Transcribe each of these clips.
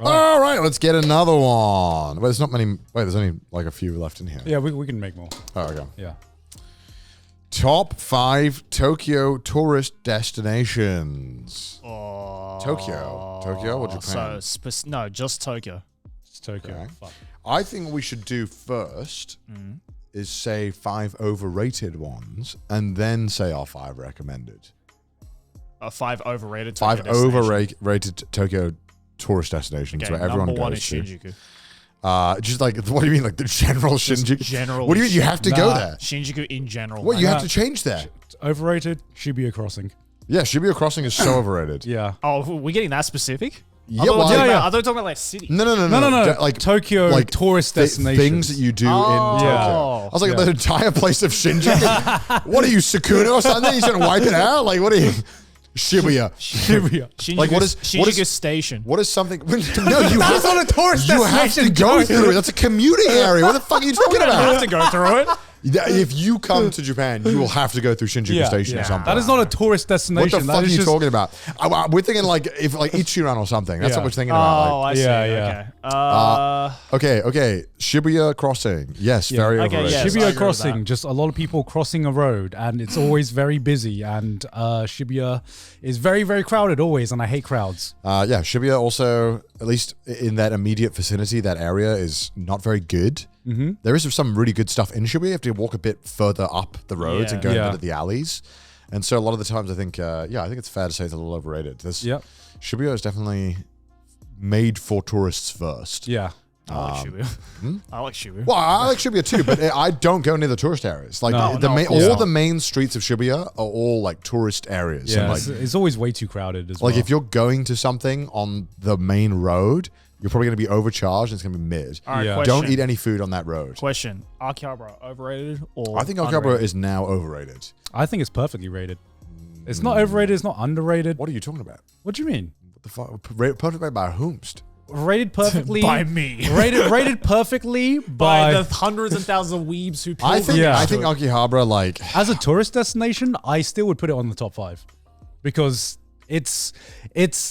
All right, let's get another one. Wait, there's not many. Wait, there's only like a few left in here. Yeah, we can make more. Oh, okay. Yeah. Top 5 Tokyo tourist destinations. Tokyo or Japan? No, just Tokyo. It's Tokyo. Okay. Fuck. I think what we should do first is say 5 overrated ones, and then say our 5 recommended. 5 overrated Tokyo 5 destinations. overrated Tokyo tourist destinations Okay, where everyone number 1 is goes to. Shinjuku. Just like, what do you mean, like the general Shinjuku? General. What do you mean you have to go there? Shinjuku in general. What, you have to change there? Overrated Shibuya Crossing. Yeah, Shibuya Crossing is so overrated. Yeah. Oh, we're getting that specific? Yeah, I thought we were yeah. talking about like city. No. Like Tokyo like tourist destinations. Things that you do in Tokyo. Yeah. I was like, the entire place of Shinjuku. What are you, Sukuna or something? You're going to wipe it out? Like, what are you? Shibuya. Shibuya. Like, what is Shinjuku Station? What is something? No, you That's not a tourist You have to destination. go through it. That's a commuting area. What the fuck are you talking I have about? to go through it. If you come to Japan, you will have to go through Shinjuku Station or something. That is not a tourist What destination. the That fuck are is you just- talking about? We're thinking like if like Ichiran or something. That's Yeah. what we're thinking about. Oh, Like, I see. yeah. Okay. Shibuya Crossing. Yes, very Okay, overrated. yes. I Shibuya agree with Crossing, that. just a lot of people crossing a road, and it's always very busy. And Shibuya is very, very crowded always, and I hate crowds. Yeah, Shibuya also, at least in that immediate vicinity, that area is not very good. Mm-hmm. There is some really good stuff in Shibuya. You have to walk a bit further up the roads and go into the alleys. And so a lot of the times I think, I think it's fair to say it's a little overrated. Shibuya is definitely made for tourists first. Yeah. I like Shibuya. I like Shibuya. Well, I like Shibuya too, but I don't go near the tourist areas. Like all the main streets of Shibuya are all like tourist areas. Yeah, And, like, it's always way too crowded as well. if you're going to something on the main road, you're probably going to be overcharged and it's going to be mid. All right, Yeah. question. Don't eat any food on that road. Question. Akihabara, overrated or I think Akihabara underrated? is now overrated. I think it's perfectly rated. It's not overrated. It's not underrated. What are you talking about? What do you mean? What the fuck? Perfect by whomst? Rated perfectly By me. Rated perfectly By by. the hundreds and thousands of weebs who I think Yeah. I think Akihabara like As a tourist destination, I still would put it on the top 5 because it's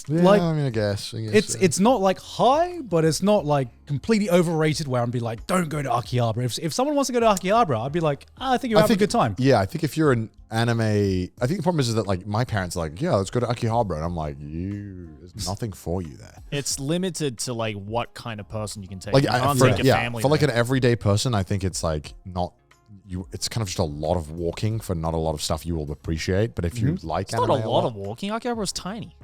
like I mean I guess it's not like high, but it's not like completely overrated where I'd be like, don't go to Akihabara. If someone wants to go to Akihabara, I'd be like, I think you're having a good time. Yeah, I think if you're an anime, I think the problem is that like my parents are like, yeah, let's go to Akihabara, and I'm like, there's nothing for you there. It's limited to like what kind of person you can take. Like you can't for, take a family. for like there. an everyday person, I think it's like not you. It's kind of just a lot of walking for not a lot of stuff you will appreciate. But if you like It's anime, not a lot of walking. Akihabara is tiny.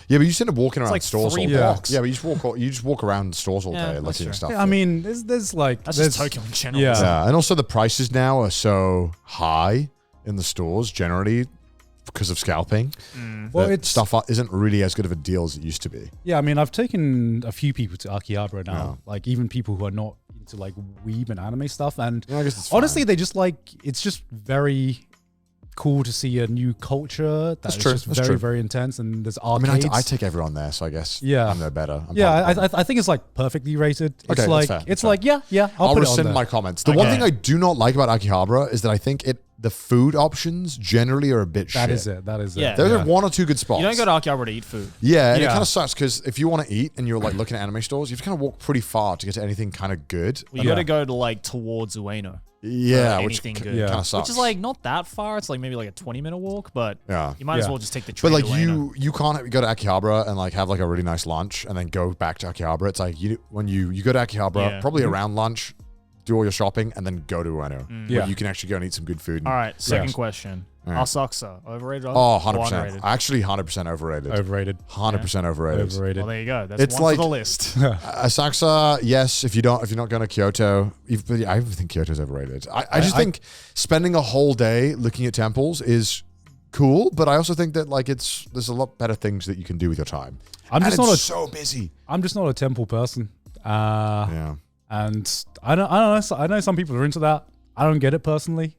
yeah, but you just end up walking around like stores 3 all blocks. day. Yeah, but you just walk around stores all Yeah, day that's looking true. at stuff. I mean, there's like That's there's, just Tokyo in general. Yeah. yeah, and also the prices now are so high in the stores generally because of scalping. well, that it's stuff isn't really as good of a deal as it used to be. yeah. I mean, I've taken a few people to Akihabara now, like even people who are not into like weeb and anime stuff, and Yeah, I guess it's honestly, fine. they just like it's just very cool to see a new culture that's true, just that's very true. very intense, and there's I mean, arcades. I take everyone there, so I guess Yeah. I'm no better. I'm yeah, part of the I think it's like perfectly rated. It's Okay, that's like fair, it's that's like yeah. I'll I'll put it on rescind there. my comments. The one Okay. thing I do not like about Akihabara is that I think the food options generally are a bit shit. That is it. That is it. Yeah. There are 1 or 2 good spots. You don't go to Akihabara to eat food. Yeah, and it Yeah. kind of sucks because if you want to eat and you're like looking at anime stores, you have to kind of walk pretty far to get to anything kind of good. Well, you got to go to like towards Ueno. Yeah, which anything kind good. of sucks. Which is like not that far. It's like maybe like a 20-minute walk, but Yeah. you might as Yeah. well just take the But train. like to Ueno. you can't go to Akihabara and like have like a really nice lunch and then go back to Akihabara. It's like when you go to Akihabara, Yeah. probably around lunch, do all your shopping, and then go to Ueno. Yeah. Where you can actually go and eat some good food. All right, second Yeah. question. All right. Asakusa, overrated? Oh, or 100%. underrated? Actually, 100% overrated. Overrated. 100% overrated. Overrated. Well, there you go. That's It's one like- for the list. Asakusa, yes. If you're not going to Kyoto, I even think Kyoto's overrated. I just think spending a whole day looking at temples is cool, but I also think that like there's a lot better things that you can do with your time. I'm just and not it's a so busy. I'm just not a temple person. Yeah. And I don't know. I know some people are into that. I don't get it personally.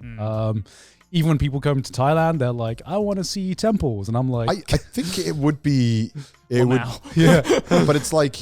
Even when people come to Thailand, they're like, "I want to see temples," and I'm like, I think it would be Well, now. "Yeah, but it's like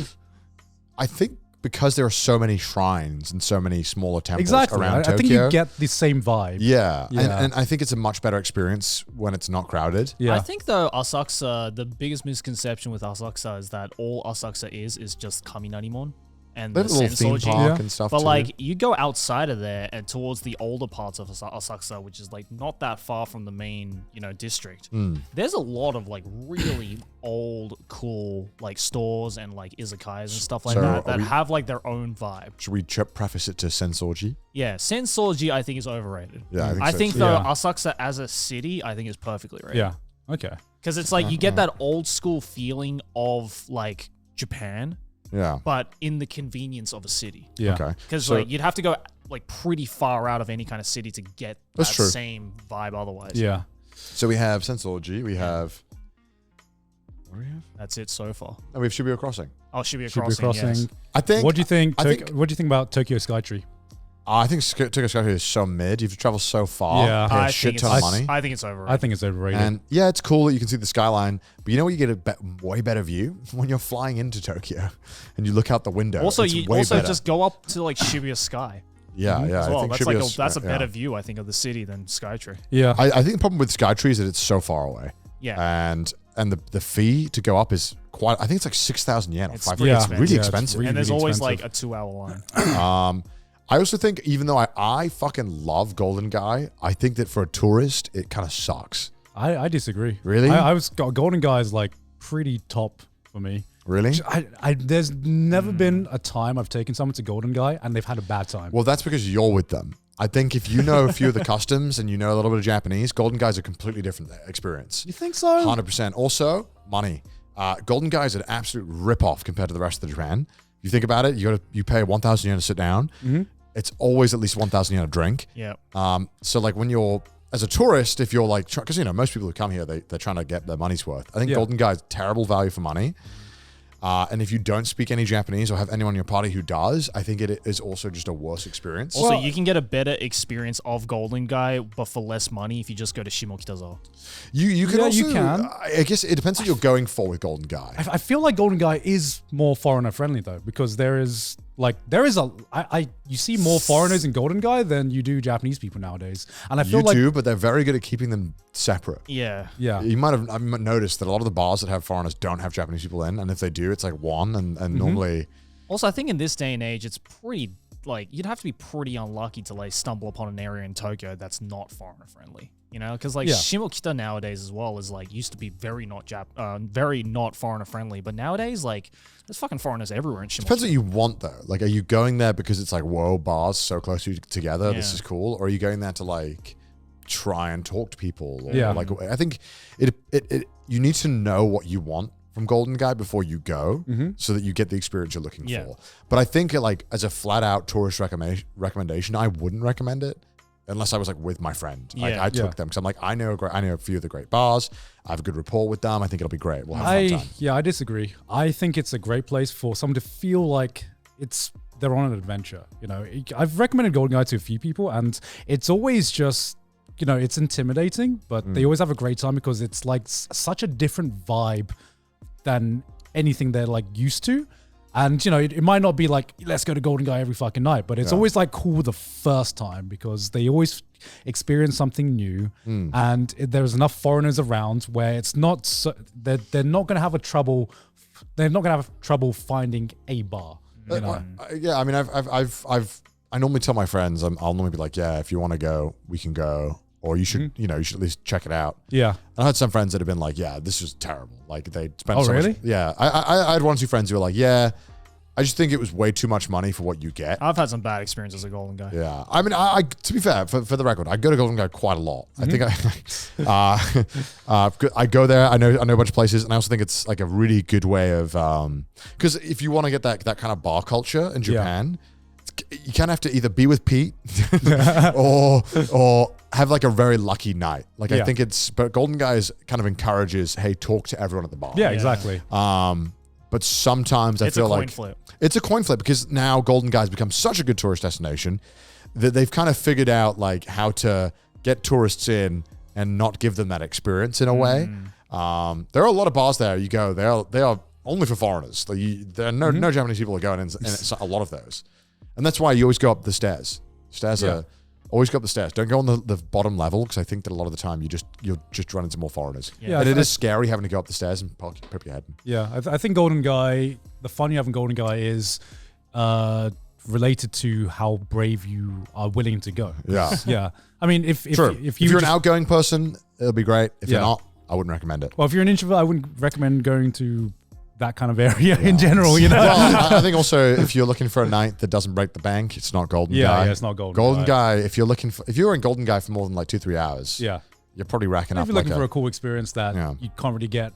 I think because there are so many shrines and so many smaller temples Exactly. around Tokyo. I think you get the same vibe. Yeah. And I think it's a much better experience when it's not crowded. Yeah. I think though Asakusa, the biggest misconception with Asakusa is that all Asakusa is just Kaminarimon and They the have a little theme Sensoji. park and stuff But too. like you go outside of there and towards the older parts of Asakusa, which is like not that far from the main, district. There's a lot of like really old, cool like stores and like izakayas and stuff like So that have like their own vibe. Should we preface it to Sensoji? Yeah, Sensoji I think is overrated. Yeah, I think so. though Yeah. Asakusa as a city I think is perfectly rated. Yeah. Okay. Because it's like you get that old school feeling of like Japan, Yeah. but in the convenience of a city. Yeah. Okay. Because So- like you'd have to go like pretty far out of any kind of city to get that That's true. same vibe otherwise. Yeah. So we have Sensoji. We have. What do we have? That's it so far. Oh, we have Shibuya Crossing. Oh, Shibuya Shibuya Crossing. Yes. I think. What do you think? I think- What do you think about Tokyo Skytree? I think Tokyo Skytree is so mid. You've traveled so far. Yeah. Pay a I shit think ton of it's- money. I think it's overrated. I think it's overrated. And yeah, it's cool that you can see the skyline, but you know what? You get a way better view when you're flying into Tokyo and you look out the window. also, it's you way also better. just go up to like Shibuya Sky yeah. as I well. think That's like Shibuya's- that's a yeah. better view I think of the city than Skytree. yeah. I think the problem with Skytree is that it's so far away, Yeah. and the fee to go up is quite. I think it's like 6,000 yen or It's 5,000. pretty It's expensive. really Yeah, it's expensive. really- And there's really always expensive. like a 2-hour line. I also think, even though I fucking love Golden Guy, I think that for a tourist, it kind of sucks. I disagree. Really? I was Golden Guy is like pretty top for me. Really? There's never been a time I've taken someone to Golden Guy and they've had a bad time. Well, that's because you're with them. I think if you know a few of the customs and you know a little bit of Japanese, Golden Guy's a completely different experience. You think so? 100%. Also, money. Golden Guy is an absolute rip-off compared to the rest of Japan. If you think about it, you pay 1,000 yen to sit down. Mm-hmm. It's always at least 1,000 yen a drink. Yeah. So like when you're, as a tourist, if you're like, because most people who come here, they're trying to get their money's worth. I think Yeah. Golden Guy is terrible value for money. And if you don't speak any Japanese or have anyone in your party who does, I think it is also just a worse experience. Also, Well- you can get a better experience of Golden Guy, but for less money if you just go to Shimokitazawa. You can Yeah, also, you can. I guess it depends what you're going for with Golden Guy. I feel like Golden Guy is more foreigner friendly though, because you see more foreigners in Golden Guy than you do Japanese people nowadays. And I feel You like, do, but they're very good at keeping them separate. Yeah. yeah, You might have noticed that a lot of the bars that have foreigners don't have Japanese people in, and if they do, it's like one, and Mm-hmm. normally, Also, I think in this day and age, it's pretty, like, you'd have to be pretty unlucky to, like, stumble upon an area in Tokyo that's not foreigner friendly. You know, because like Yeah. Shimokita nowadays as well is like used to be very not foreigner friendly, but nowadays like there's fucking foreigners everywhere in Shimokita. depends what you want though. Like, are you going there because it's like, whoa, bars so close together, this Yeah. is cool, or are you going there to like try and talk to people? Or Yeah. like, I think it you need to know what you want from Golden Guy before you go, so that you get the experience you're looking Yeah. for. But I think like as a flat out tourist recommendation, I wouldn't recommend it. Unless I was like with my friend, like Yeah. I took Yeah. them because I'm like I know a few of the great bars. I have a good rapport with them. I think it'll be great. We'll have a fun time. I disagree. I think it's a great place for someone to feel like they're on an adventure. You know, I've recommended Golden Guy to a few people, and it's always just, it's intimidating, but they always have a great time because it's like such a different vibe than anything they're like used to. And, it might not be like, let's go to Golden Guy every fucking night, but it's always like cool the first time because they always experience something new. And there's enough foreigners around where it's not, they're not going to have they're not going to have trouble finding a bar. Yeah, I mean, I normally tell my friends, I'll normally be like, yeah, if you want to go, we can go, or you should, you should at least check it out. Yeah. And I had some friends that have been like, yeah, this was terrible. Like they spent Oh, so really? much. Yeah, I had one or two friends who were like, yeah, I just think it was way too much money for what you get. I've had some bad experiences at Golden Guy. Yeah, I mean, I to be fair, for the record, I go to Golden Guy quite a lot. I think I go there. I know a bunch of places, and I also think it's like a really good way of because if you want to get that kind of bar culture in Japan, you kind of have to either be with Pete or have like a very lucky night. Like I think but Golden Guys kind of encourages, hey, talk to everyone at the bar. Yeah, exactly. But sometimes I It's a feel coin like flip. it's a coin flip because now Golden Guy's become such a good tourist destination that they've kind of figured out like how to get tourists in and not give them that experience in a way. There are a lot of bars there. You go, they are only for foreigners. There are no Japanese people are going in a lot of those. And that's why you always go up the stairs. Stairs are always go up the stairs. Don't go on the bottom level because I think that a lot of the time you'll just run into more foreigners. Yeah, and it is scary having to go up the stairs and poke your head. Yeah, I think Golden Guy, the fun you have in Golden Guy is related to how brave you are willing to go. Yeah. Yeah. I mean, if you're an outgoing person, it'll be great. If you're not, I wouldn't recommend it. Well, if you're an introvert, I wouldn't recommend going to that kind of area in general, you know? Well, I think also if you're looking for a night that doesn't break the bank, it's not Golden Guy. Yeah, it's not Golden Golden Guy, if you're in Golden Guy for more than like 2-3 hours, you're probably racking up. If you're looking for a cool experience that you can't really get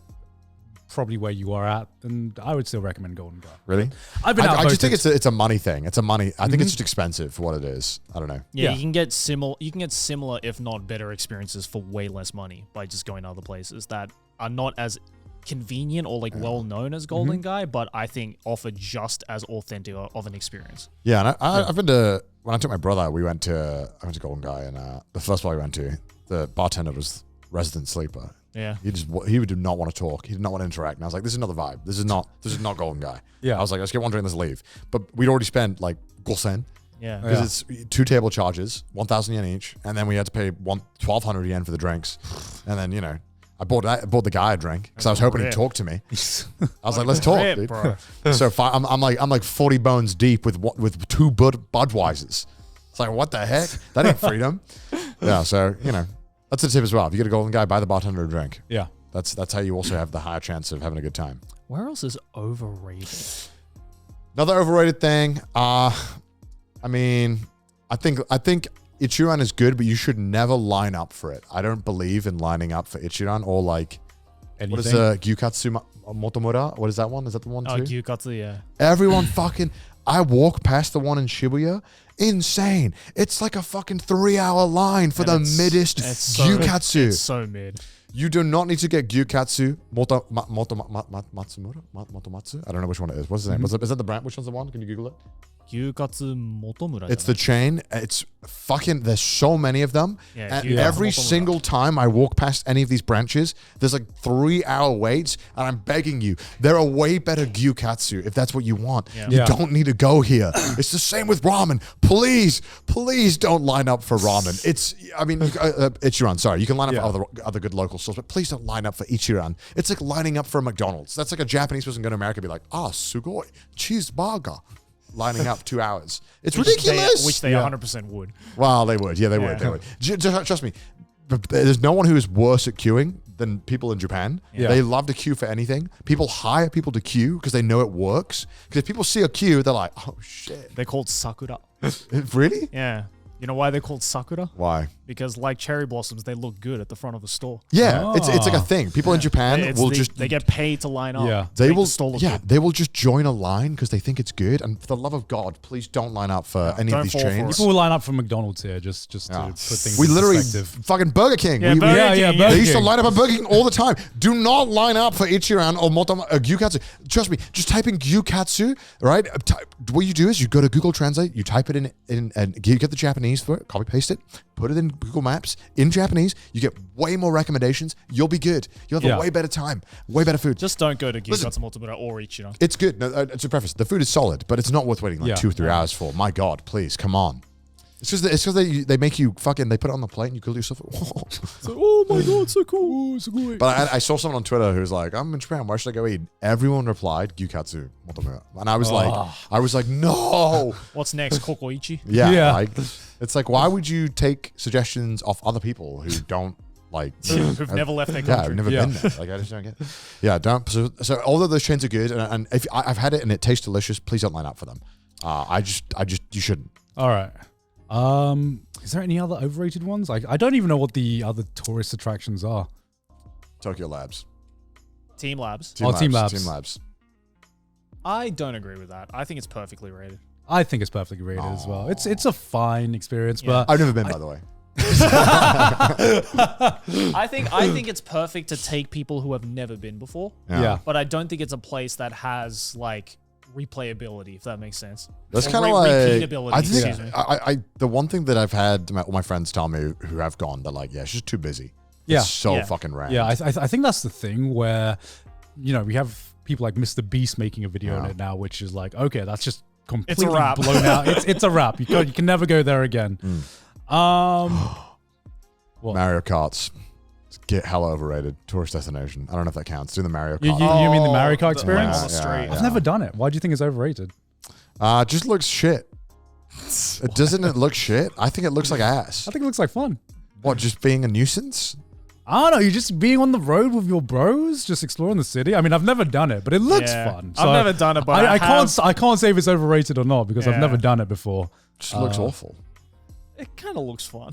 probably where you are at, then I would still recommend Golden Guy. Really? I just think it's a money thing. It's a money. I think it's just expensive for what it is. I don't know. Yeah, you can get similar, if not better experiences for way less money by just going to other places that are not as convenient or like well known as Golden Guy, but I think offer just as authentic of an experience. Yeah, and I've been to, when I took my brother, I went to Golden Guy, and the first one I went to, the bartender was resident sleeper. Yeah, he did not want to talk. He did not want to interact. And I was like, this is not the vibe. This is not Golden Guy. Yeah, I was like, let's get one drink, let's leave. But we'd already spent like gosen. Yeah, because it's 2 table charges, 1,000 yen each, and then we had to pay 1,200 yen for the drinks, and then I bought the guy a drink because I was hoping he'd talk to me. I was like, let's talk, dude. Bro. So I'm like 40 bones deep with 2 Budweisers. It's like, what the heck? That ain't freedom. Yeah, so that's a tip as well. If you get a Golden Guy, buy the bartender a drink. Yeah, that's how you also have the higher chance of having a good time. Where else is overrated? Another overrated thing. I mean, I think Ichiran is good, but you should never line up for it. I don't believe in lining up for Ichiran or like anything. What is Gyukatsu Motomura? What is that one? Is that the one too? Oh, Gyukatsu, yeah. Everyone fucking. I walk past the one in Shibuya. Insane. It's like a fucking 3-hour line for the middest Gyukatsu. It's so mid. You do not need to get Gyukatsu Motomatsu. I don't know which one it is. What's his name? Is that the brand? Which one's the one? Can you Google it? Gyukatsu Motomura. It's the chain. It's fucking, there's so many of them. Yeah, and every single time I walk past any of these branches, there's like 3-hour waits. And I'm begging you, there are way better gyukatsu if that's what you want. Yeah. You don't need to go here. It's the same with ramen. Please don't line up for ramen. Ichiran, sorry. You can line up for other good local stores, but please don't line up for Ichiran. It's like lining up for a McDonald's. That's like a Japanese person going to America and be like, sugoi, cheeseburger. Lining up 2 hours. It's ridiculous. Which they 100% would. Well, they would. Yeah, they would. They would. Trust me. There's no one who is worse at queuing than people in Japan. Yeah. They love to queue for anything. People hire people to queue because they know it works. Because if people see a queue, they're like, oh, shit. They're called sakura. Really? Yeah. You know why they're called sakura? Why? Because like cherry blossoms, they look good at the front of a store. Yeah, it's like a thing. People in Japan will they get paid to line up. Yeah, they will just join a line because they think it's good. And for the love of God, please don't line up for any of these chains. People will line up for McDonald's here just to put things. We in literally perspective. fucking Burger King. Yeah, they used to line up at Burger King all the time. Do not line up for Ichiran or Gyukatsu. Trust me, just type in Gyukatsu. Right, what you do is you go to Google Translate, you type it in and you get the Japanese for it, copy paste it, put it in Google Maps in Japanese. You get way more recommendations. You'll be good. You'll have a way better time, way better food. Just don't go to Gyukatsu Motomura or Ichiran. It's good. No, to preface, the food is solid, but it's not worth waiting like 2 or 3 hours for. My God, please, come on. It's because they make you fucking, they put it on the plate and you grill yourself. Oh my God, so cool. So cool. But I saw someone on Twitter who was like, I'm in Japan, where should I go eat? Everyone replied, Gyukatsu Motomura. And I was like, no. What's next? Kokoichi? Yeah. Like, it's like, why would you take suggestions off other people who don't like who've never left their country? Yeah, who've never been there. Like, I just don't get it. Yeah, don't. So although those chains are good, and if I've had it and it tastes delicious, please don't line up for them. You shouldn't. All right. Is there any other overrated ones? I don't even know what the other tourist attractions are. Tokyo Labs. TeamLabs. TeamLabs. I don't agree with that. I think it's perfectly rated. I think it's perfectly rated as well. It's a fine experience, but I've never been, by the way. I think it's perfect to take people who have never been before. Yeah. But I don't think it's a place that has like replayability, if that makes sense. That's kind of like repeatability. I think the one thing that I've had all my friends tell me who have gone, they're like, yeah, it's just too busy. Yeah. It's so fucking rad. Yeah, I think that's the thing where, we have people like Mr. Beast making a video on it now, which is like, okay, that's just completely It's a wrap. blown out. It's a wrap. You can never go there again. What? Mario Karts. Get hella overrated. Tourist destination. I don't know if that counts. Do the Mario You Kart. mean the Mario Kart experience? on the street. I've never done it. Why do you think it's overrated? Just looks shit. Doesn't it look shit? I think it looks like ass. I think it looks like fun. What, just being a nuisance? I don't know. You're just being on the road with your bros, just exploring the city. I mean, I've never done it, but it looks fun. So I've never done it, but I can't say if it's overrated or not because I've never done it before. Just looks awful. It kind of looks fun.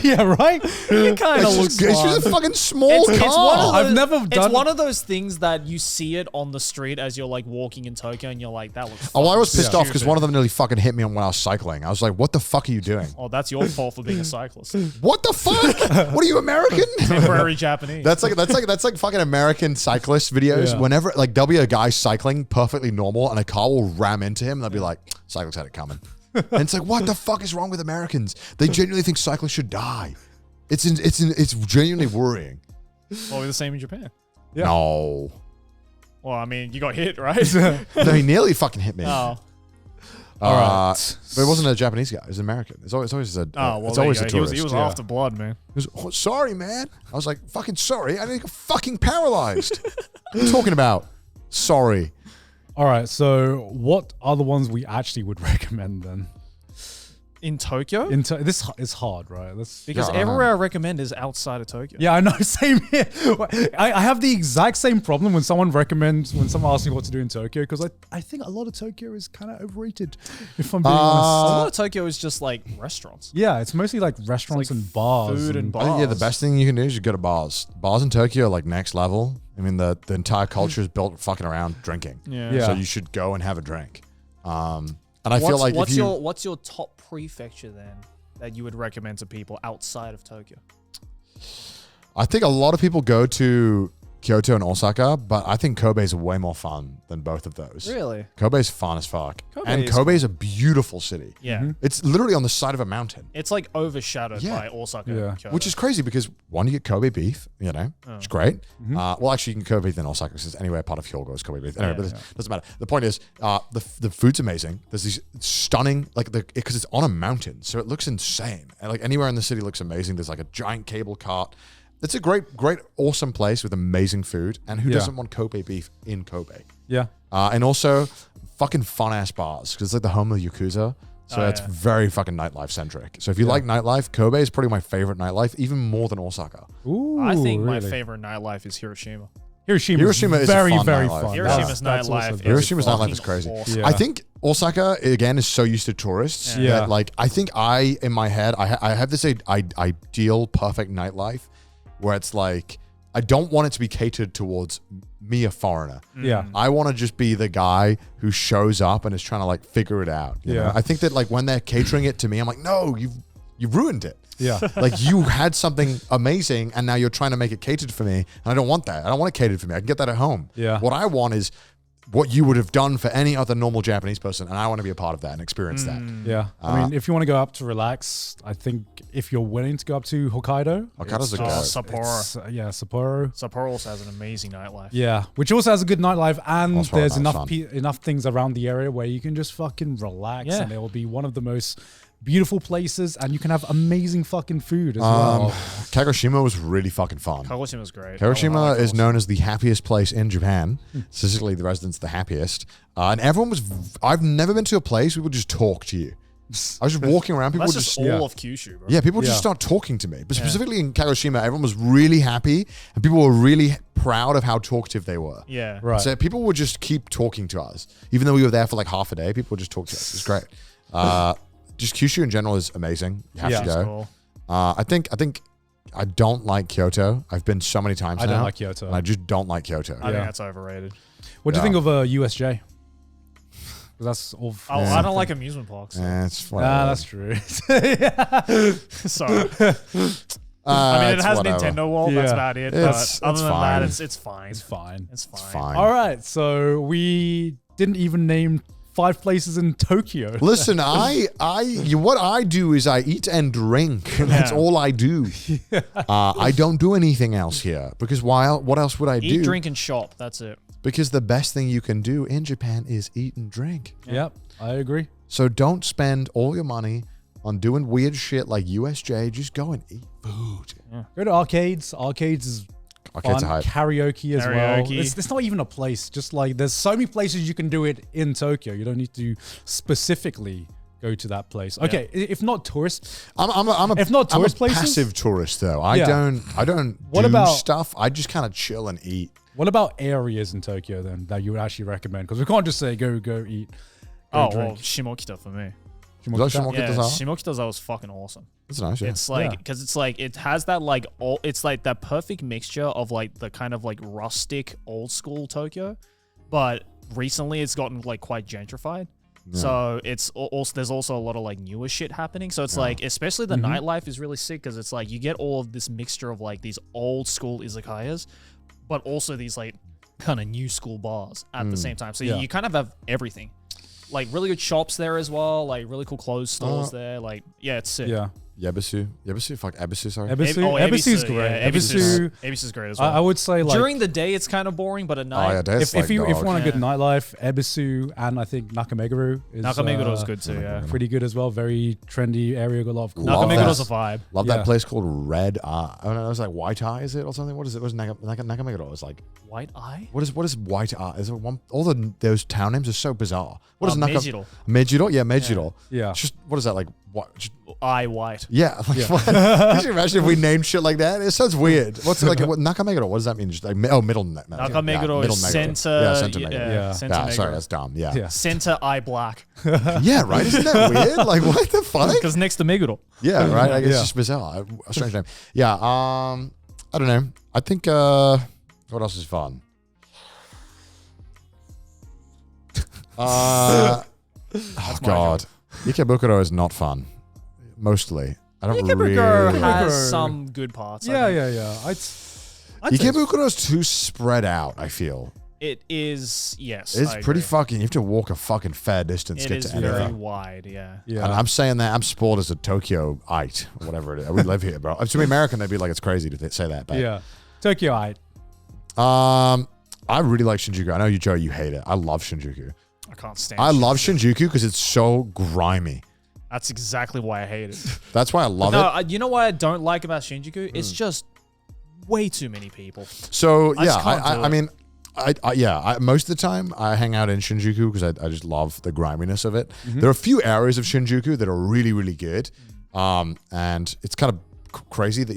Yeah, right? It kind of looks fun. It's just a fucking small car. It's one of those, I've never done. It's one of those things that you see it on the street as you're like walking in Tokyo, and you're like, "That looks." Oh, I was pissed off because stupid. one of them nearly fucking hit me when I was cycling. I was like, "What the fuck are you doing? Oh, that's your fault for being a cyclist. What the fuck? What are you, American?" Temporary Japanese. That's like fucking American cyclist videos. Yeah. Whenever like there'll be a guy cycling perfectly normal and a car will ram into him, and they'll be like, "Cyclists had it coming." And it's like, what the fuck is wrong with Americans? They genuinely think cyclists should die. It's genuinely worrying. Well, we're the same in Japan. Yeah. No. Well, I mean, you got hit, right? No, he nearly fucking hit me. Oh. All right. But it wasn't a Japanese guy. It was an American. It's always a it's always a tourist. He was after blood, man. He was, "Oh, sorry, man." I was like, fucking sorry. I didn't get fucking paralyzed. What are you talking about? Sorry. All right. So, what are the ones we actually would recommend then? In Tokyo? This is hard, right? Because Yeah, I don't everywhere I recommend is outside of Tokyo. Yeah, I know. Same here. I have the exact same problem when someone asks me what to do in Tokyo because I think a lot of Tokyo is kind of overrated, if I'm being A honest. lot of Tokyo is just like restaurants. Yeah, it's mostly like restaurants like and bars. food and I think, bars. the best thing you can do is you go to bars. Bars in Tokyo are like next level. I mean, the entire culture is built fucking around drinking. Yeah. So you should go and have a drink. And I feel like what's your top prefecture then that you would recommend to people outside of Tokyo? I think a lot of people go to Kyoto and Osaka, but I think Kobe is way more fun than both of those. Really? Kobe's fun as fuck. Kobe is Kobe is a beautiful city. Yeah. It's literally on the side of a mountain. It's like overshadowed Yeah. by Osaka Yeah. and Kyoto. Which is crazy because one, you get Kobe beef, it's great. Well, actually, you can Kobe beef in Osaka because anywhere part of Hyogo is Kobe beef. Anyway, but it doesn't matter. The point is, the food's amazing. There's these stunning, because it's on a mountain, so it looks insane. And like anywhere in the city looks amazing. There's like a giant cable cart. It's a great, awesome place with amazing food. And who doesn't want Kobe beef in Kobe? Yeah. And also fucking fun ass bars because it's like the home of the Yakuza. So it's very fucking nightlife centric. So if you like nightlife, Kobe is probably my favorite nightlife, even more than Osaka. Ooh, I think my really? favorite nightlife is Hiroshima. Hiroshima is very, very, fun very nightlife. fun. Hiroshima's That's nightlife also- Hiroshima's fucking nightlife is crazy. awesome. Yeah. I think Osaka, again, is so used to tourists that, like, I think in my head, I have this ideal perfect nightlife where it's like, I don't want it to be catered towards me, a foreigner. Yeah. I want to just be the guy who shows up and is trying to like figure it out. You know? I think that like when they're catering it to me, I'm like, no, you've ruined it. Yeah. Like you had something amazing and now you're trying to make it catered for me. And I don't want that. I don't want it catered for me. I can get that at home. Yeah. What I want is what you would have done for any other normal Japanese person. And I want to be a part of that and experience that. Yeah. I mean, if you want to go up to relax, I think if you're willing to go up to Hokkaido. Hokkaido's a good. Sapporo. Sapporo. Sapporo also has an amazing nightlife. Yeah, which also has a good nightlife, and Also there's nice enough things around the area where you can just fucking relax, Yeah. and it will be one of the most beautiful places, and you can have amazing fucking food as well. Kagoshima was really fucking fun. Kagoshima's great. Kagoshima is known as the happiest place in Japan. Statistically, the residents the happiest. And everyone was... I've never been to a place where people just talk to you. I was just walking around. People That's would just just... all of Kyushu, bro. Yeah, people would just start talking to me. But specifically in Kagoshima, everyone was really happy. And people were really proud of how talkative they were. Yeah. Right. So people would just keep talking to us. Even though we were there for like half a day, people would just talk to us. It was great. Just Kyushu in general is amazing. You have to Yeah. go. Cool. I think I don't like Kyoto. I've been so many times I now. don't like Kyoto. And I just don't like Kyoto. I Yeah. think that's overrated. What do you Yeah. think of USJ? 'Cause that's all. Oh, I don't like amusement parks. It's That's true. Sorry. I mean, it it's has whatever. Nintendo World. That's Yeah. about it. It's But other than fine. that, it's fine. It's fine. It's fine. It's fine. All right, so we didn't even name 5 places in Tokyo. Listen, what I do is I eat and drink. That's Yeah. all I do. I don't do anything else here because what else would I do? Eat, drink, and shop. That's it. Because the best thing you can do in Japan is eat and drink. Yep, I agree. So don't spend all your money on doing weird shit like USJ. Just go and eat food. Yeah. Go to arcades. Arcades is Arcades fun. Karaoke as well. It's not even a place. Just like there's so many places you can do it in Tokyo. You don't need to specifically go to that place. Okay, if not tourist, I'm a passive tourist though. I don't do stuff. I just kind of chill and eat. What about areas in Tokyo then that you would actually recommend? Because we can't just say go eat. Go drink. Well, Shimokita for me. Shimokitaza was fucking awesome. It's nice. Yeah. It's like because it's like it has that like it's like that perfect mixture of like the kind of like rustic old school Tokyo, but recently it's gotten like quite gentrified. Yeah. So it's also there's also a lot of like newer shit happening. So it's like especially the nightlife is really sick because it's like you get all of this mixture of like these old school izakayas, but also these like kind of new school bars at the same time. So you kind of have everything. Like really good shops there as well, like really cool clothes stores there. Like, yeah, it's sick. Yeah. Ebisu, fuck Ebisu, sorry. Ebisu's great. Yeah, Ebisu's great as well. I would say like during the day it's kind of boring, but at night, if you want a good nightlife, Ebisu and I think Nakameguro is good too. Yeah, pretty good as well. Very trendy area, got a lot of cool. Nakameguro's a vibe. Love that place called Red Eye. I don't know, it was like White Eye, is it or something? What is it? What is Nakameguro? It was like White Eye. What is White Eye? Is it one? All those town names are so bizarre. What is Mejiro? Mejiro, yeah, Mejiro. Yeah. It's just what is that like? What? Just, Eye white. Yeah. Could you imagine if we named shit like that? It sounds weird. What's it like? What Nakameguro? What does that mean? Just like middle. Nakameguro is center. Yeah, center Meguro. Yeah, sorry, that's dumb. Yeah. Center eye black. Yeah, right. Isn't that weird? Like, what the fuck? Because next to Meguro. Yeah, right. Like, it's just bizarre. A strange name. Yeah. I don't know. I think. What else is fun? Oh God. Ikebukuro is not fun. Mostly. I don't Ikebukuro has some good parts. Yeah. Ikebukuro is too spread out, I feel. It is, yes. It's pretty fucking, you have to walk a fucking fair distance to get to anything. It is very wide, yeah. And I'm saying that, I'm spoiled as a Tokyo-ite, or whatever it is. We live here, bro. To be American, they'd be like, it's crazy to say that. But, yeah. Tokyo-ite. I really like Shinjuku. I know you, Joe, you hate it. I love Shinjuku. I can't stand I love Shinjuku because it's so grimy. That's exactly why I hate it. That's why I love it. You know what I don't like about Shinjuku? It's just way too many people. So, I mean, most of the time I hang out in Shinjuku because I just love the griminess of it. There are a few areas of Shinjuku that are really, really good. And it's kind of crazy that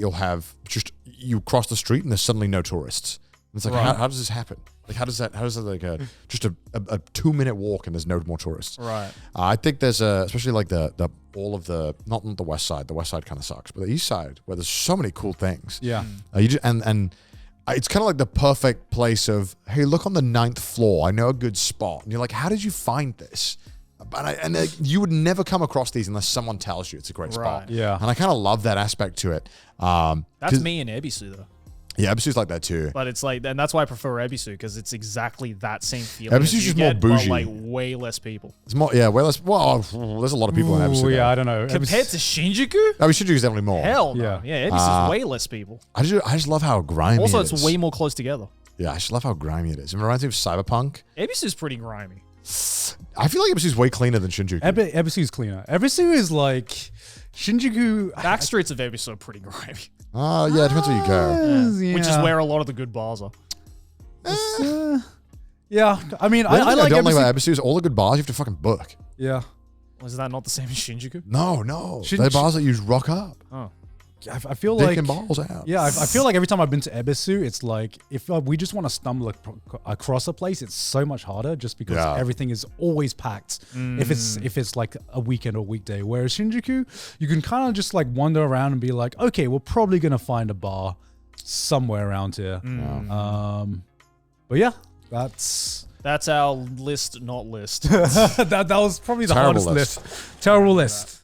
you cross the street and there's suddenly no tourists. And it's like, how does this happen? Like, how does that like just a 2-minute walk and there's no more tourists? Right. I think there's especially like not the west side. The west side kind of sucks, but the east side where there's so many cool things. Yeah. It's kind of like the perfect place of, hey, look on the 9th floor. I know a good spot. And you're like, how did you find this? You would never come across these unless someone tells you it's a great spot. Yeah. And I kind of love that aspect to it. That's me in Ebisu though. Yeah, Ebisu's like that too. But it's like, and that's why I prefer Ebisu because it's exactly that same feeling. Ebisu's just more bougie. But like way less people. It's more, way less. Well, there's a lot of people in Ebisu. Yeah, I don't know. Compared to Shinjuku? I mean, Shinjuku's definitely more. Hell no. Yeah, Ebisu's way less people. I just love how grimy also, it is. it's way more close together. Yeah, I just love how grimy it is. It reminds me of Cyberpunk. Ebisu's pretty grimy. I feel like Ebisu's way cleaner than Shinjuku. Ebisu's cleaner. Ebisu is like Shinjuku. Back streets of Ebisu are pretty grimy. Oh, yeah, it depends where you go. Yeah. Which is where a lot of the good bars are. Yeah, I mean, I don't like like about Ebisu is all the good bars you have to fucking book. Yeah. Was that not the same as Shinjuku? No. They're bars that you just rock up. Oh. I feel Dick like and balls out. Yeah, I feel like every time I've been to Ebisu, it's like if we just want to stumble across a place, it's so much harder just because everything is always packed. If it's like a weekend or weekday, whereas Shinjuku, you can kind of just like wander around and be like, okay, we're probably gonna find a bar somewhere around here. But yeah, that's our list, not list. that was probably the hardest list. Terrible list.